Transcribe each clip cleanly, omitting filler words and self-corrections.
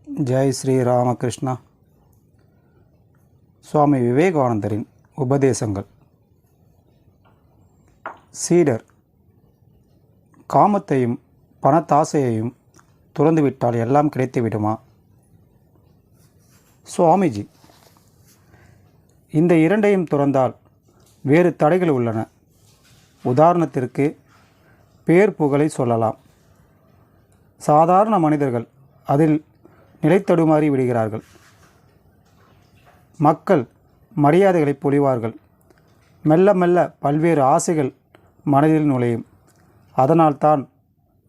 ஜெய் ஸ்ரீ ராமகிருஷ்ணா. சுவாமி விவேகானந்தரின் உபதேசங்கள். சீடர் காமத்தையும் பணத்தாசையையும் துறந்துவிட்டால் எல்லாம் கிடைத்து விடுமா? சுவாமிஜி, இந்த இரண்டையும் துறந்தால் வேறு தடைகள் உள்ளன. உதாரணத்திற்கு பேர் புகழை சொல்லலாம். சாதாரண மனிதர்கள் அதில் நிலைத்தடுமாறி விடுகிறார்கள். மக்கள் மரியாதைகளை பொழிவார்கள். மெல்ல மெல்ல பல்வேறு ஆசைகள் மனதில் நுழையும். அதனால்தான்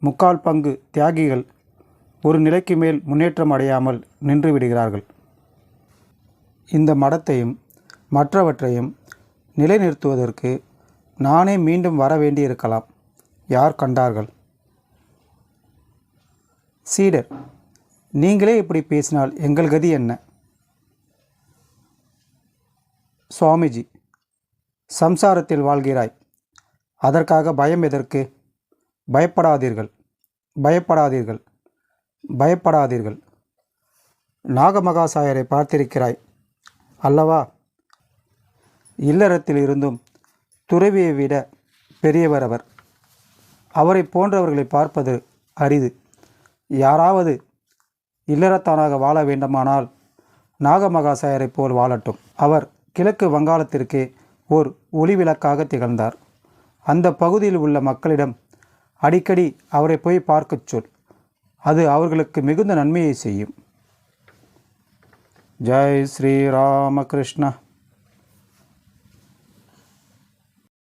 3/4 தியாகிகள் ஒரு நிலைக்கு மேல் முன்னேற்றம் அடையாமல் நின்று விடுகிறார்கள். இந்த மடத்தையும் மற்றவற்றையும் நிலைநிறுத்துவதற்கு நானே மீண்டும் வர வேண்டியிருக்கலாம். யார் கண்டார்கள்? சீடர், நீங்களே இப்படி பேசினால் எங்கள் கதி என்ன? சுவாமிஜி, சம்சாரத்தில் வாழ்கிறாய், அதற்காக பயம் எதற்கு? பயப்படாதீர்கள், பயப்படாதீர்கள், பயப்படாதீர்கள். நாகமகாசாயரை பார்த்திருக்கிறாய் அல்லவா? இல்லறத்தில் இருந்தும் துறவியை விட பெரியவர் அவர். அவரை போன்றவர்களை பார்ப்பது அரிது. யாராவது இல்லறத்தானாக வாழ வேண்டுமானால் நாகமகாசாயரை போல் வாழட்டும். அவர் கிழக்கு வங்காளத்திற்கு ஓர் ஒளிவிளக்காக திகழ்ந்தார். அந்த பகுதியில் உள்ள மக்களிடம் அடிக்கடி அவரை போய் பார்க்கச் சொல். அது அவர்களுக்கு மிகுந்த நன்மையை செய்யும். ஜெய் ஸ்ரீ ராமகிருஷ்ணா.